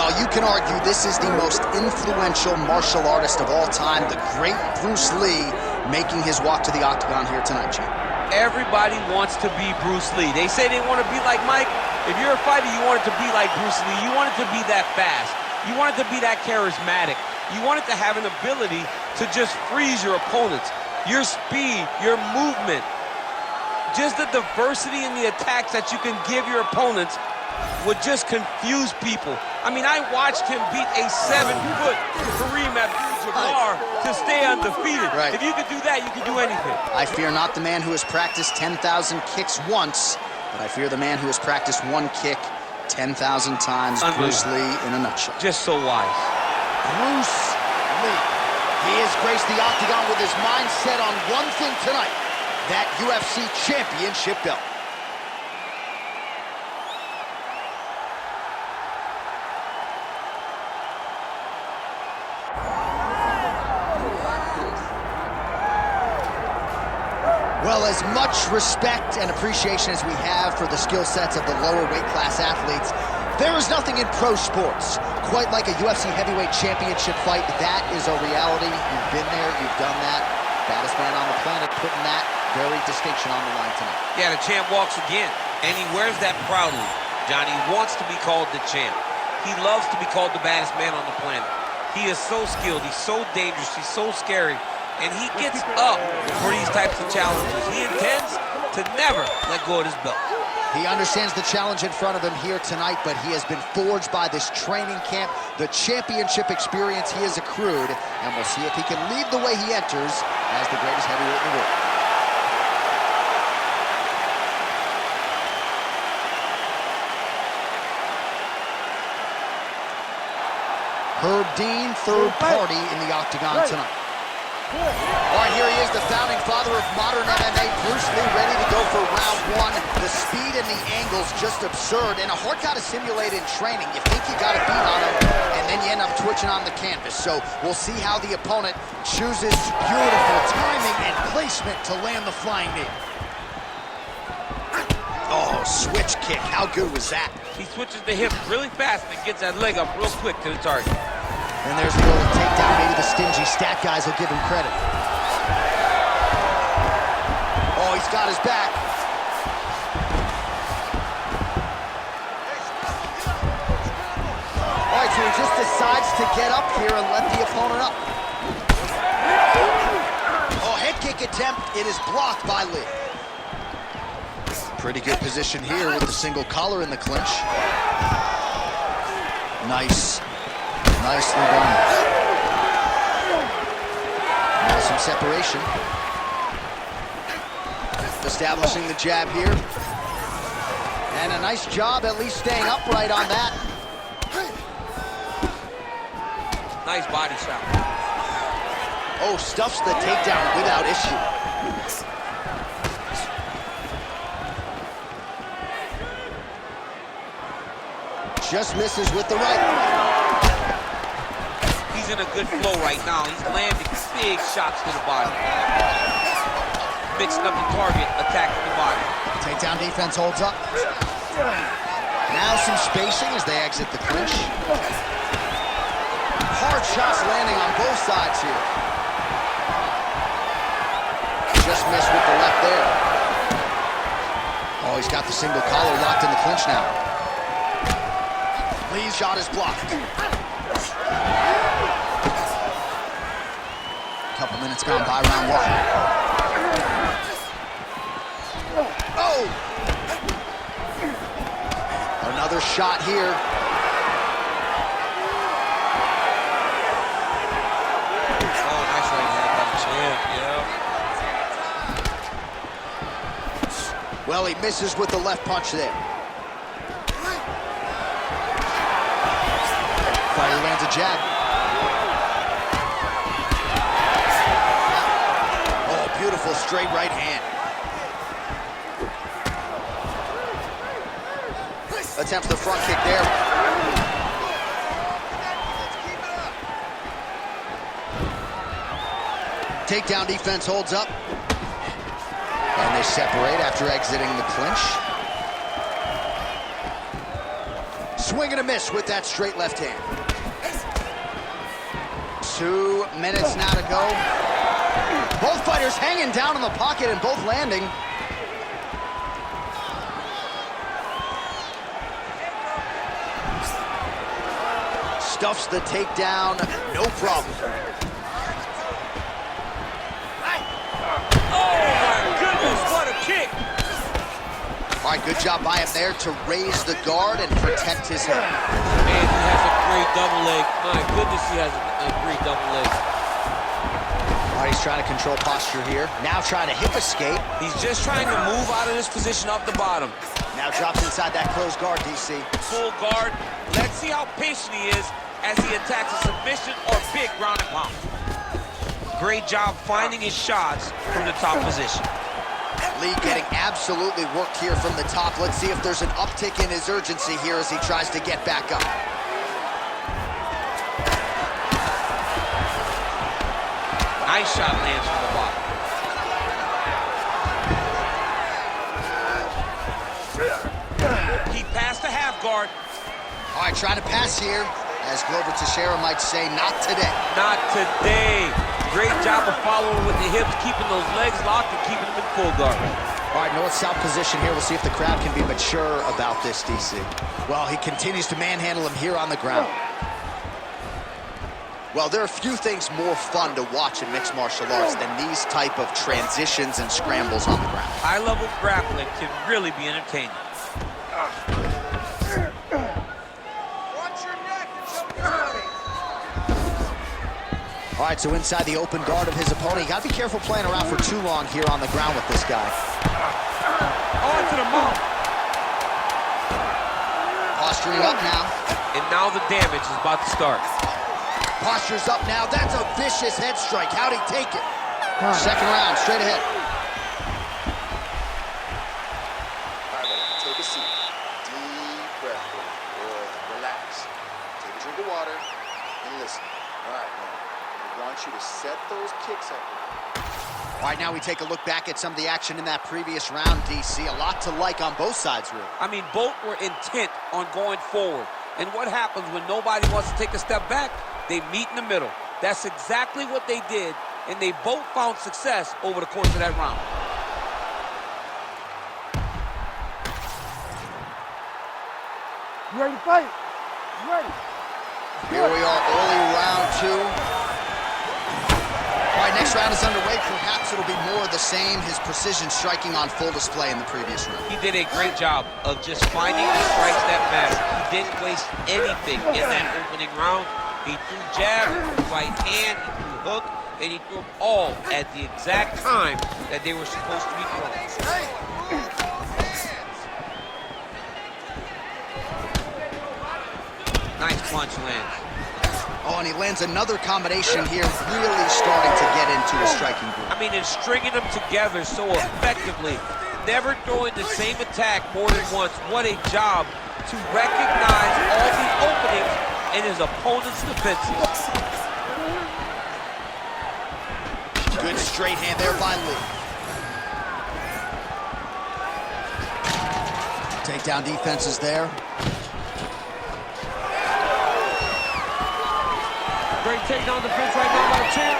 Well, you can argue this is the most influential martial artist of all time, the great Bruce Lee, making his walk to the octagon here tonight, Jeet. Everybody wants to be Bruce Lee. They say they want to be like Mike. If you're a fighter, you want it to be like Bruce Lee. You want it to be that fast. You want it to be that charismatic. You want it to have an ability to just freeze your opponents. Your speed, your movement, just the diversity in the attacks that you can give your opponents would just confuse people. I mean, I watched him beat a 7-foot Kareem Abdul-Jabbar to stay undefeated. Right. If you could do that, you could do anything. I fear not the man who has practiced 10,000 kicks once, but I fear the man who has practiced one kick 10,000 times. Bruce Lee in a nutshell. Just so wise. Bruce Lee. He has graced the octagon with his mind set on one thing tonight, that UFC championship belt. Well, as much respect and appreciation as we have for the skill sets of the lower weight class athletes, there is nothing in pro sports quite like a UFC heavyweight championship fight. That is a reality. You've been there, you've done that. Baddest man on the planet putting that very distinction on the line tonight. Yeah, the champ walks again, and he wears that proudly. Johnny wants to be called the champ. He loves to be called the baddest man on the planet. He is so skilled, he's so dangerous, he's so scary. And he gets up for these types of challenges. He intends to never let go of his belt. He understands the challenge in front of him here tonight, but he has been forged by this training camp, the championship experience he has accrued, and we'll see if he can lead the way he enters as the greatest heavyweight in the world. Herb Dean, third party in the octagon tonight. All right, here he is, the founding father of modern MMA, Bruce Lee, ready to go for round one. The speed and the angles just absurd, and a hard guy to simulate in training. You think you got a beat on him, and then you end up twitching on the canvas. So we'll see how the opponent chooses beautiful timing and placement to land the flying knee. Oh, switch kick. How good was that? He switches the hip really fast and gets that leg up real quick to the target. And there's a little takedown. Maybe the stingy stat guys will give him credit. Oh, he's got his back. All right, so he just decides to get up here and let the opponent up. Oh, head kick attempt. It is blocked by Lee. Pretty good position here with the single collar in the clinch. Nice. Nicely done. Now some separation. Establishing the jab here. And a nice job at least staying upright on that. Nice body shot. Oh, stuffs the takedown without issue. Just misses with the right. He's in a good flow right now. He's landing big shots to the body. Mixing up the target, attacking the body. Takedown defense holds up. Now some spacing as they exit the clinch. Hard shots landing on both sides here. Just missed with the left there. Oh, he's got the single collar locked in the clinch now. Lee's shot is blocked. Couple minutes gone by round one. Oh! Another shot here. Oh, nice right hand by the champ, yeah. Well, he misses with the left punch there. Fighter lands a jab. Beautiful straight right hand. Attempts the front kick there. Takedown defense holds up. And they separate after exiting the clinch. Swing and a miss with that straight left hand. 2 minutes now to go. Both fighters hanging down in the pocket and both landing. Stuffs the takedown, no problem. Oh my goodness, what a kick! All right, good job by him there to raise the guard and protect his head. Man, he has a great double leg. My goodness, he has a great double leg. All right, he's trying to control posture here. Now trying to hip escape. He's just trying to move out of this position off the bottom. Now drops inside that closed guard, DC. Full guard. Let's see how patient he is as he attacks a submission or big ground and pound. Great job finding his shots from the top position. Lee getting absolutely worked here from the top. Let's see if there's an uptick in his urgency here as he tries to get back up. Nice shot lands from the bottom. He passed the half guard. All right, trying to pass here. As Glover Teixeira might say, not today. Not today. Great job of following with the hips, keeping those legs locked and keeping them in full guard. All right, north-south position here. We'll see if the crowd can be mature about this, DC. Well, he continues to manhandle him here on the ground. Well, there are few things more fun to watch in mixed martial arts than these type of transitions and scrambles on the ground. High-level grappling can really be entertaining. All right, so inside the open guard of his opponent. You got to be careful playing around for too long here on the ground with this guy. On to the mouth. Posturing up now. And now the damage is about to start. Posture's up now. That's a vicious head strike. How'd he take it? Second round, straight ahead. All right, take a seat. Deep breath. Good. Relax. Take a drink of water and listen. All right, man. I want you to set those kicks up. All right, now we take a look back at some of the action in that previous round, DC. A lot to like on both sides, really. I mean, both were intent on going forward. And what happens when nobody wants to take a step back? They meet in the middle. That's exactly what they did, and they both found success over the course of that round. You ready to fight? You ready? Here we are, early round 2. All right, next round is underway. Perhaps it'll be more of the same. His precision striking on full display in the previous round. He did a great job of just finding the strikes that matter. He didn't waste anything in that opening round. He threw jab, he threw right hand, he threw hook, and he threw them all at the exact time that they were supposed to be thrown. Nice punch lands. Oh, and he lands another combination here, really starting to get into his striking groove. I mean, and stringing them together so effectively, never throwing the same attack more than once. What a job to recognize all the openings in his opponent's defenses. Good straight hand there by Lee. Takedown defense is there. Great takedown defense right now by the champ.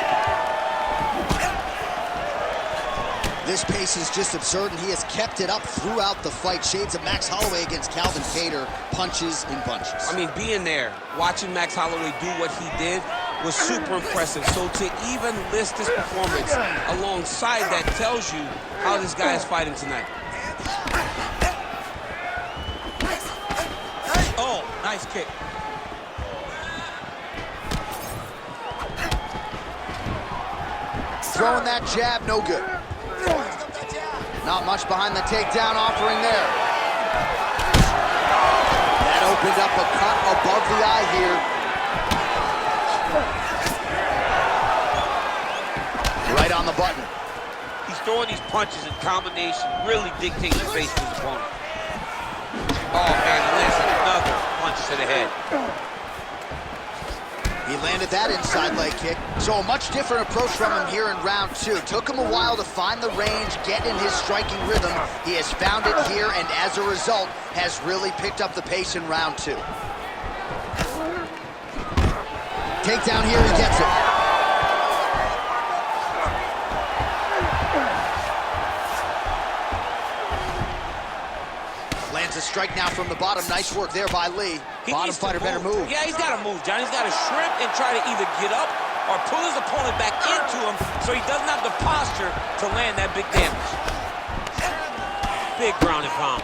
This pace is just absurd, and he has kept it up throughout the fight. Shades of Max Holloway against Calvin Kattar, punches in bunches. I mean, being there, watching Max Holloway do what he did was super impressive. So to even list his performance alongside that tells you how this guy is fighting tonight. Oh, nice kick. Throwing that jab, no good. Not much behind the takedown offering there. That opened up a cut above the eye here. Right on the button. He's throwing these punches in combination, really dictating the face of his opponent. Oh, man, he lands another punch to the head. He landed that inside leg kick. So a much different approach from him here in round 2. Took him a while to find the range, get in his striking rhythm. He has found it here, and as a result, has really picked up the pace in round 2. Takedown here, he gets it. Lands a strike now from the bottom. Nice work there by Lee. Bottom fighter better move. Yeah, he's got to move, John. He's got to shrimp and try to either get up or pull his opponent back into him so he doesn't have the posture to land that big damage. Big ground and pound.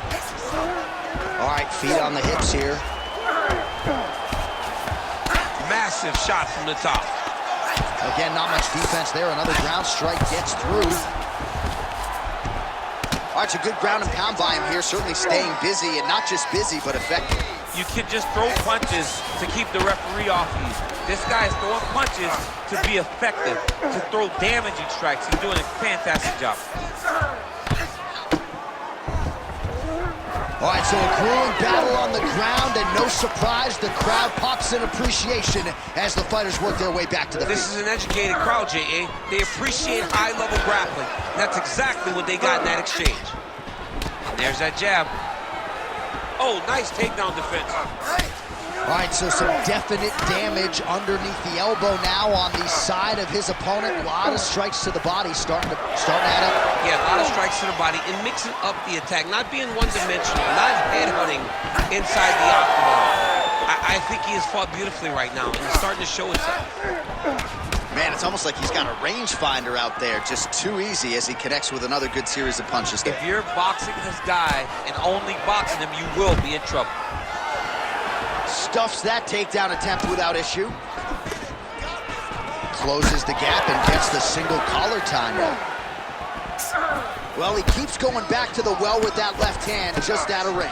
All right, feet on the hips here. Massive shot from the top. Again, not much defense there. Another ground strike gets through. All right, it's a good ground and pound by him here. Certainly staying busy, and not just busy, but effective. You can just throw punches to keep the referee off you. This guy is throwing punches to be effective, to throw damaging strikes. He's doing a fantastic job. All right, so a grueling battle on the ground, and no surprise, the crowd pops in appreciation as the fighters work their way back to the This is an educated crowd, J.A. They appreciate high-level grappling. That's exactly what they got in that exchange. And there's that jab. Oh, nice takedown defense. All right, so some definite damage underneath the elbow now on the side of his opponent. A lot of strikes to the body starting to add up. Yeah, a lot of strikes to the body and mixing up the attack, not being one-dimensional, not headhunting inside the octagon. I think he has fought beautifully right now, and he's starting to show itself. Man, it's almost like he's got a rangefinder out there, just too easy as he connects with another good series of punches there. If you're boxing this guy and only boxing him, you will be in trouble. Stuffs that takedown attempt without issue. Closes the gap and gets the single collar tie now. Well, he keeps going back to the well with that left hand, just out of range.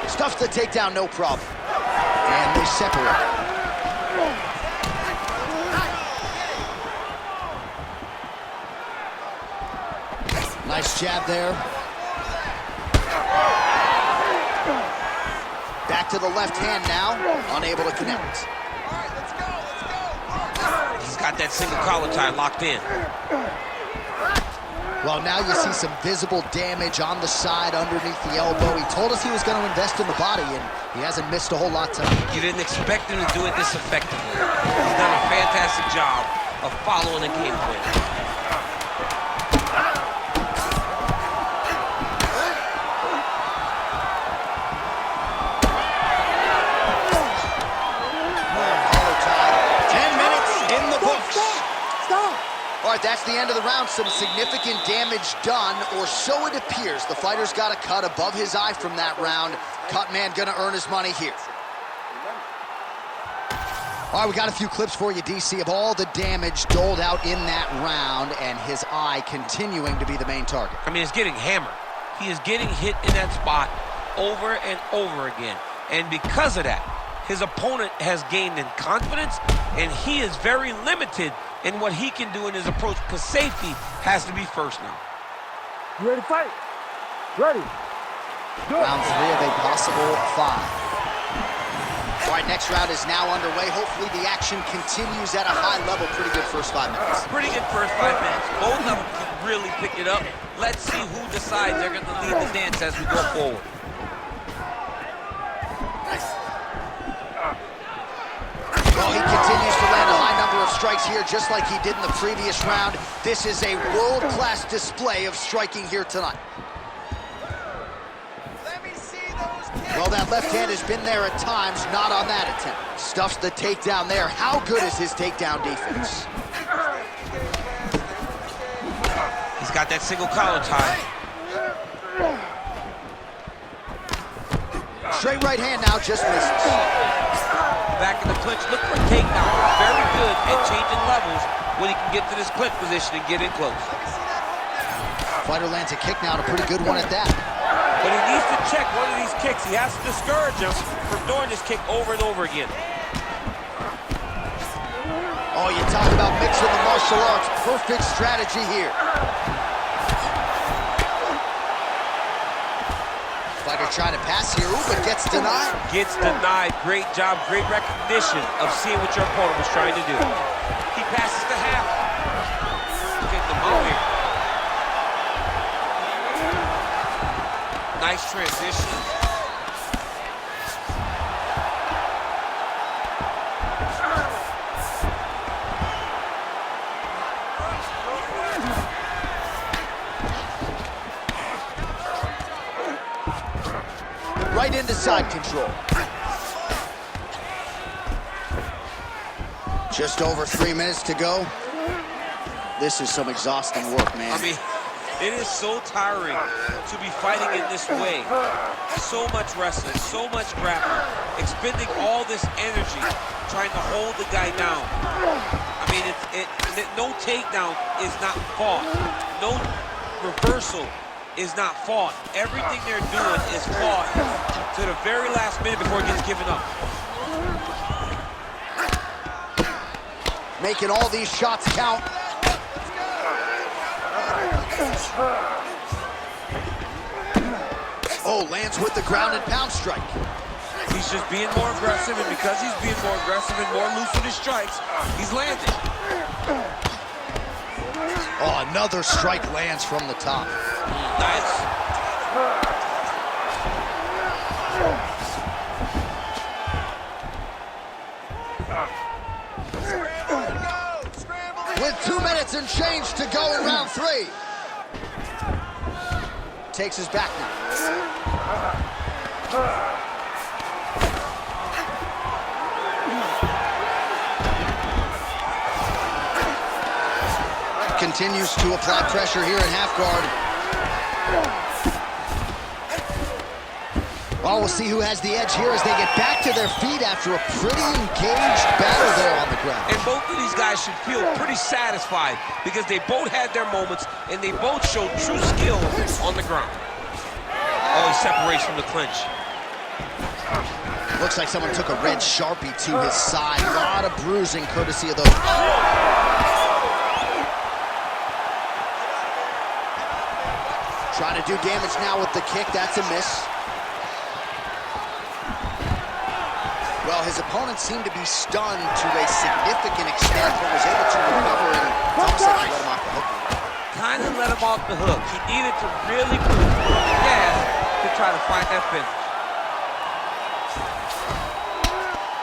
Stuffs the takedown, no problem. And they separate. Nice jab there. Back to the left hand now, unable to connect. He's got that single collar tie locked in. Well, now you see some visible damage on the side underneath the elbow. He told us he was going to invest in the body, and he hasn't missed a whole lot tonight. You didn't expect him to do it this effectively. He's done a fantastic job of following the game plan. All right, that's the end of the round. Some significant damage done, or so it appears. The fighter's got a cut above his eye from that round. Cut man gonna earn his money here. All right, we got a few clips for you, DC, of all the damage doled out in that round, and his eye continuing to be the main target. I mean, he's getting hammered. He is getting hit in that spot over and over again. And because of that, his opponent has gained in confidence, and he is very limited in what he can do in his approach, because safety has to be first now. You ready to fight? Ready. Go. Round 3 of a possible 5. All right, next round is now underway. Hopefully the action continues at a high level. Pretty good first 5 minutes. Pretty good first 5 minutes. Both of them can really pick it up. Let's see who decides they're going to lead the dance as we go forward. Well, he continues to land a high number of strikes here, just like he did in the previous round. This is a world-class display of striking here tonight. Let me see those kicks. Well, that left hand has been there at times, not on that attempt. Stuffs the takedown there. How good is his takedown defense? He's got that single collar tie. Straight right hand now, just misses. Back in the clinch, look for a takedown. Very good at changing levels when he can get to this clinch position and get in close. Fighter lands a kick now, and a pretty good one at that. But he needs to check one of these kicks. He has to discourage him from doing this kick over and over again. Oh, you talk about mixing the martial arts. Perfect strategy here. Fighter trying to pass here, ooh, but gets denied. Gets denied. Great job, great recognition of seeing what your opponent was trying to do. He passes to half. Getting them out here. Nice transition. Right into side control. Just over 3 minutes to go. This is some exhausting work, man. I mean, it is so tiring to be fighting in this way. So much wrestling, so much grappling, expending all this energy trying to hold the guy down. I mean, no takedown is not fought. No reversal is not fought. Everything they're doing is fought to the very last minute before it gets given up. Making all these shots count. Oh, lands with the ground and pound strike. He's just being more aggressive, and because he's being more aggressive and more loose with his strikes, he's landing. Oh, another strike lands from the top. Nice. With 2 minutes and change to go in round 3. Takes his back now. Continues to apply pressure here in half guard. Well, we'll see who has the edge here as they get back to their feet after a pretty engaged battle there on the ground. And both of these guys should feel pretty satisfied because they both had their moments and they both showed true skill on the ground. Oh, he separates from the clinch. Looks like someone took a red Sharpie to his side. A lot of bruising courtesy of those. Trying to do damage now with the kick. That's a miss. Well, his opponent seemed to be stunned to a significant extent, but was able to recover, and it's almost like he let him off the hook. Kind of let him off the hook. He needed to really put his foot on the gas to try to find that finish.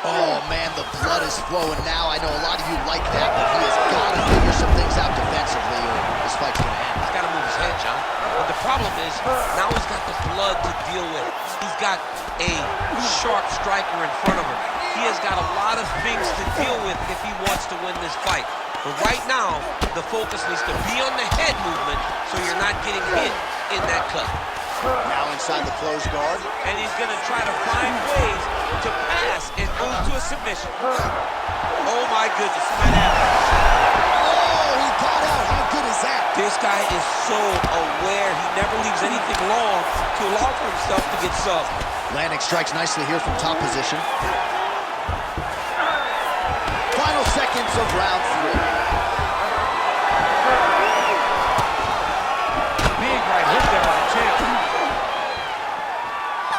Oh, man, the blood is flowing now. I know a lot of you like that, but he has got to figure some things out defensively, or this fight's going to end. He's got to move his head, John. But the problem is, now he's got the blood to deal with. He's got a sharp striker in front of him. He has got a lot of things to deal with if he wants to win this fight. But right now, the focus needs to be on the head movement so you're not getting hit in that cut. Now inside the closed guard. And he's going to try to find ways to pass and move to a submission. Oh, my goodness. Oh, he got out. How good is that? This guy is so aware. He never leaves anything long to allow for himself to get subbed. Landing strikes nicely here from top position. Final seconds of round 3. Big right hook there by the champ.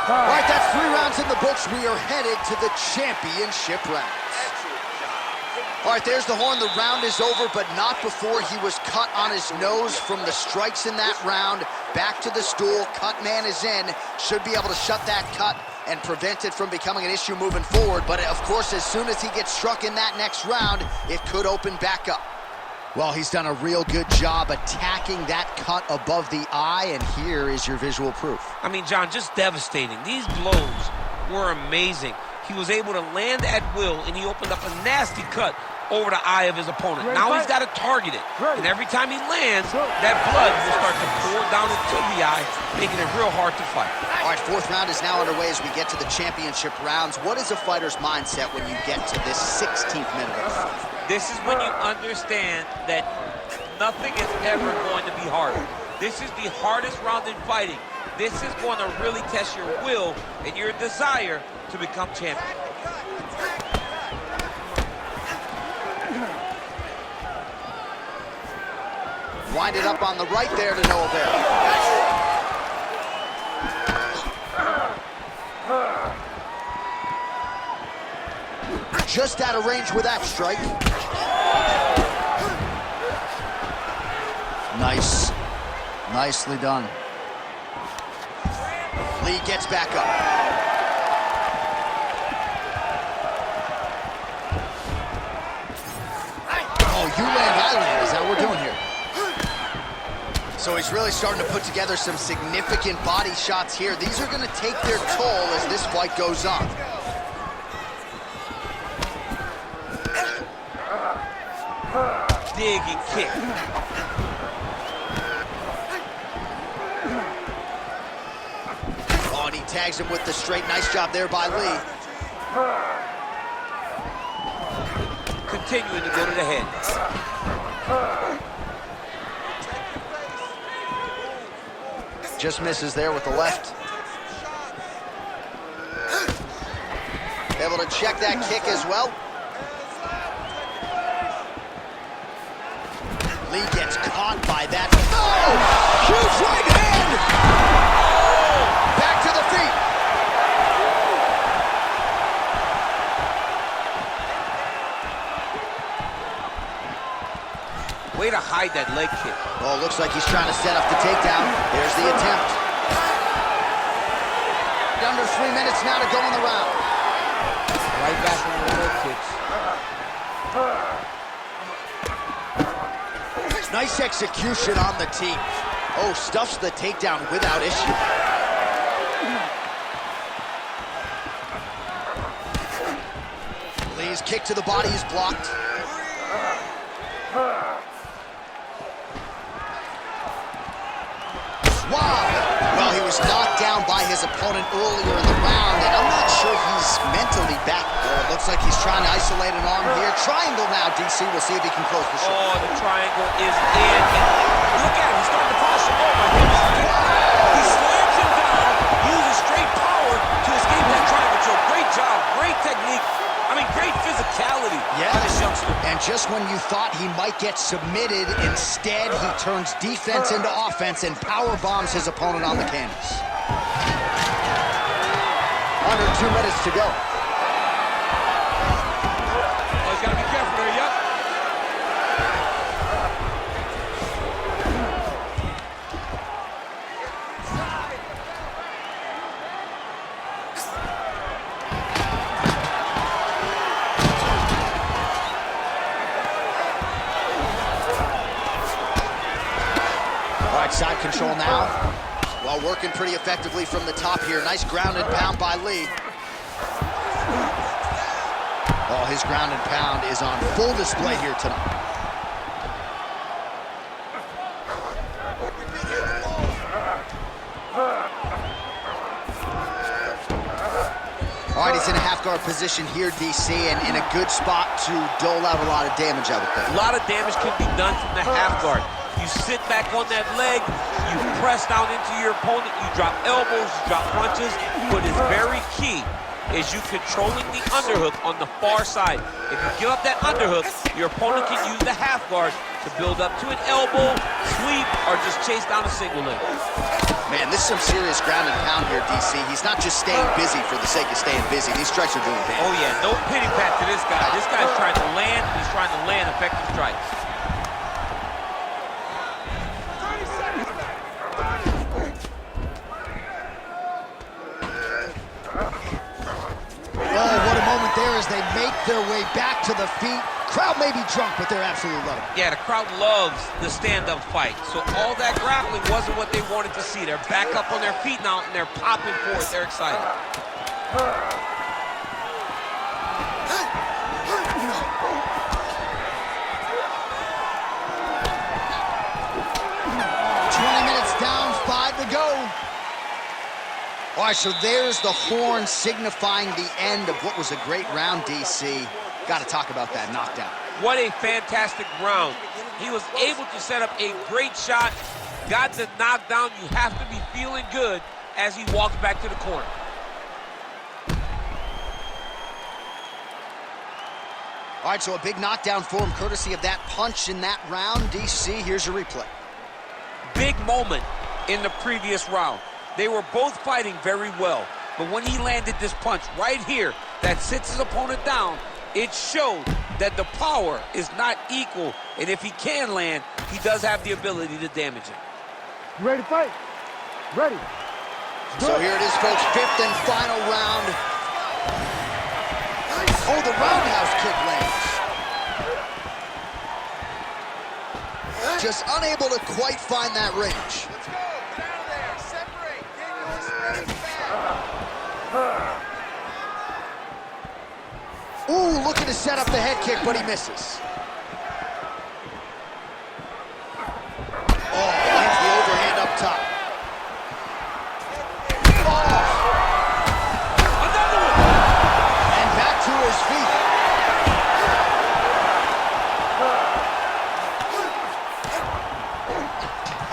All right, that's 3 rounds in the books. We are headed to the championship rounds. All right, there's the horn. The round is over, but not before he was cut on his nose from the strikes in that round. Back to the stool. Cut man is in. Should be able to shut that cut and prevent it from becoming an issue moving forward. But, of course, as soon as he gets struck in that next round, it could open back up. Well, he's done a real good job attacking that cut above the eye, and here is your visual proof. I mean, John, just devastating. These blows were amazing. He was able to land at will, and he opened up a nasty cut over the eye of his opponent. Now he's got to target it. And every time he lands, that blood will start to pour down into the eye, making it real hard to fight. All right, 4th round is now underway as we get to the championship rounds. What is a fighter's mindset when you get to this 16th minute of the fight? This is when you understand that nothing is ever going to be harder. This is the hardest round in fighting. This is going to really test your will and your desire to become champion. Wind it up on the right there to no avail. Just out of range with that strike. Nice. Nicely done. Lee gets back up. Oh, you land, I land. Is that what we're doing here? So he's really starting to put together some significant body shots here. These are going to take their toll as this fight goes on. Dig and kick. Oh, and he tags him with the straight. Nice job there by Lee. Continuing to go to the head. Just misses there with the left. Able to check that kick as well. Lee gets caught by that. Oh! Huge right hand! Back to the feet. Way to hide that leg kick. Oh, looks like he's trying to set up the takedown. There's the attempt. Under 3 minutes now to go in the round. Right back on the leg kicks. Nice execution on the team. Oh, stuffs the takedown without issue. Lee's kick to the body is blocked. Wow! Well, he was knocked down by his opponent earlier in the round, and I'm not sure he's mentally back. It looks like he's trying to isolate an arm here. Triangle now, DC. We'll see if he can close the show. Oh, the triangle is in. And look at him. He's starting to toss him. Oh, my goodness. He slams him down, uses straight power to escape that triangle. So great job, great technique. I mean, great physicality. Yes. By this youngster. And just when you thought he might get submitted, instead he turns defense into offense and power bombs his opponent on the canvas. Under 2 minutes to go. Oh, he's got to be careful there, yup. All right, side control now. Well, working pretty effectively from the top here. Nice ground and pound by Lee. Oh, his ground and pound is on full display here tonight. All right, he's in a half-guard position here, DC, and in a good spot to dole out a lot of damage, I would think. A lot of damage can be done from the half guard. You sit back on that leg, you press down into your opponent, you drop elbows, you drop punches. What is very key is you controlling the underhook on the far side. If you give up that underhook, your opponent can use the half guard to build up to an elbow, sweep, or just chase down a single leg. Man, this is some serious ground and pound here, DC. He's not just staying busy for the sake of staying busy. These strikes are doing damage. Oh yeah, no pity pat to this guy. This guy's trying to land, he's trying to land effective strikes. Oh, what a moment there as they make their way back to the feet. Crowd may be drunk, but they're absolutely loving it. Yeah, the crowd loves the stand-up fight. So all that grappling wasn't what they wanted to see. They're back up on their feet now, and they're popping for it. They're excited. 20 minutes down, 5 to go. All right, so there's the horn signifying the end of what was a great round, DC. Got to talk about that knockdown. What a fantastic round. He was able to set up a great shot, got the knockdown. You have to be feeling good as he walks back to the corner. All right, so a big knockdown for him, courtesy of that punch in that round. DC, here's your replay. Big moment in the previous round. They were both fighting very well. But when he landed this punch right here that sits his opponent down, it showed that the power is not equal. And if he can land, he does have the ability to damage him. You ready to fight? Ready. So here it is, folks, fifth and final round. Oh, the roundhouse kick lands. Just unable to quite find that range. Let's go. Get out of there. Separate. Get your space back. Ooh, looking to set up the head kick, but he misses. Oh, lands the overhand up top. Another one! And back to his feet.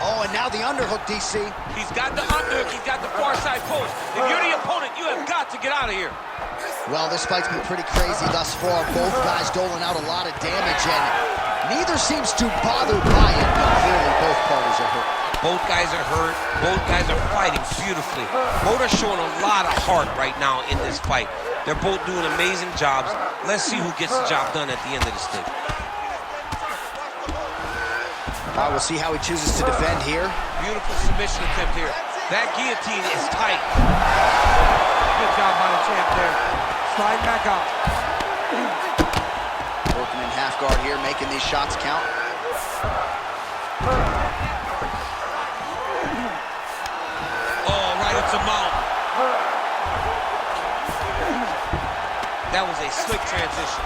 Oh, and now the underhook, DC. He's got the underhook, he's got the far side post. If you're the opponent, you have got to get out of here. Well, this fight's been pretty crazy thus far. Both guys doling out a lot of damage, and neither seems too bothered by it, but clearly both parties are hurt. Both guys are hurt. Both guys are fighting beautifully. Both are showing a lot of heart right now in this fight. They're both doing amazing jobs. Let's see who gets the job done at the end of this thing. All right, we'll see how he chooses to defend here. Beautiful submission attempt here. That guillotine is tight. Good job by the champ there. Slide back out. Working in half guard here, making these shots count. Oh, right into mount. That was a slick transition.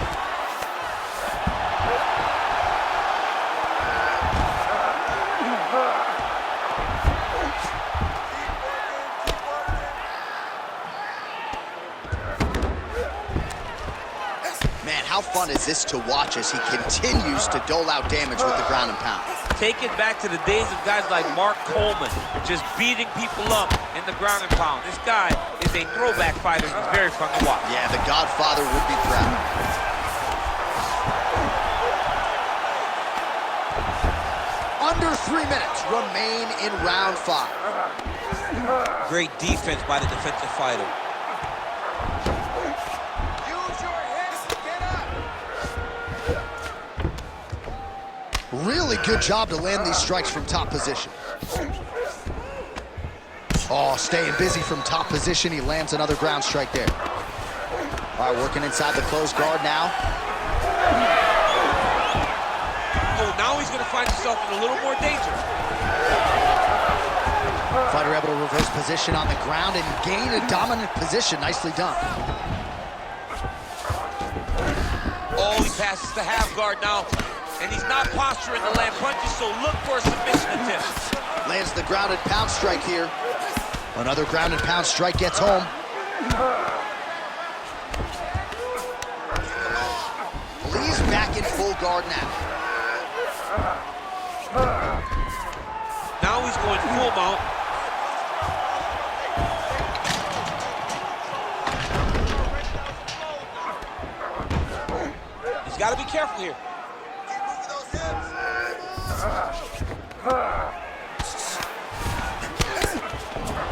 Man, how fun is this to watch as he continues to dole out damage with the ground and pound? Take it back to the days of guys like Mark Coleman, just beating people up in the ground and pound. This guy is a throwback fighter. He's very fun to watch. Yeah, the Godfather would be proud. Under 3 minutes remain in round 5. Great defense by the defensive fighter. Use your hips to get up. Really good job to land these strikes from top position. Oh, staying busy from top position. He lands another ground strike there. All right, working inside the closed guard now. Oh, now he's going to find himself in a little more danger. Fighter able to reverse position on the ground and gain a dominant position. Nicely done. Oh, he passes the half guard now. And he's not posturing to land punches, so look for a submission attempt. Lands the grounded pound strike here. Another grounded pound strike gets home. Lee's back in full guard now. Now he's going full mount. He's got to be careful here. Keep moving those hips.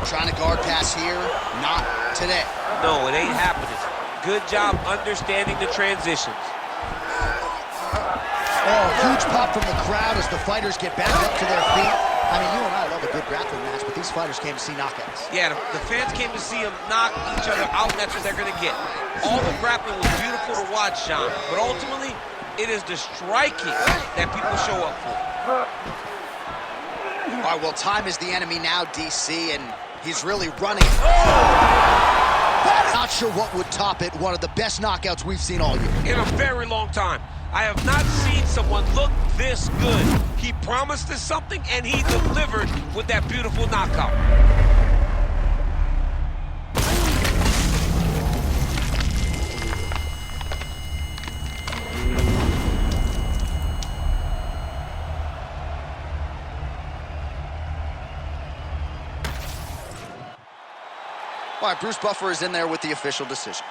Trying to guard pass here. Not today. No, it ain't happening. Good job understanding the transitions. Oh, huge pop from the crowd as the fighters get back up to their feet. I mean, you and I love a good grappling match, but these fighters came to see knockouts. Yeah, the fans came to see them knock each other out, and that's what they're going to get. All the grappling was beautiful to watch, Sean, but ultimately, it is the striking that people show up for. All right, well, time is the enemy now, DC, and he's really running. Not sure what would top it. One of the best knockouts we've seen all year. In a very long time. I have not seen someone look this good. He promised us something, and he delivered with that beautiful knockout. All right, Bruce Buffer is in there with the official decision.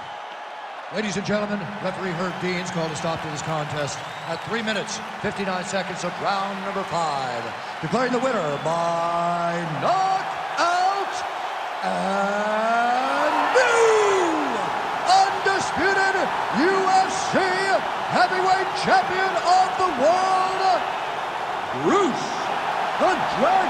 Ladies and gentlemen, referee Herb Dean's called a stop to this contest at 3 minutes, 59 seconds of round number 5. Declaring the winner by knockout and champion of the world, Bruce the Dragon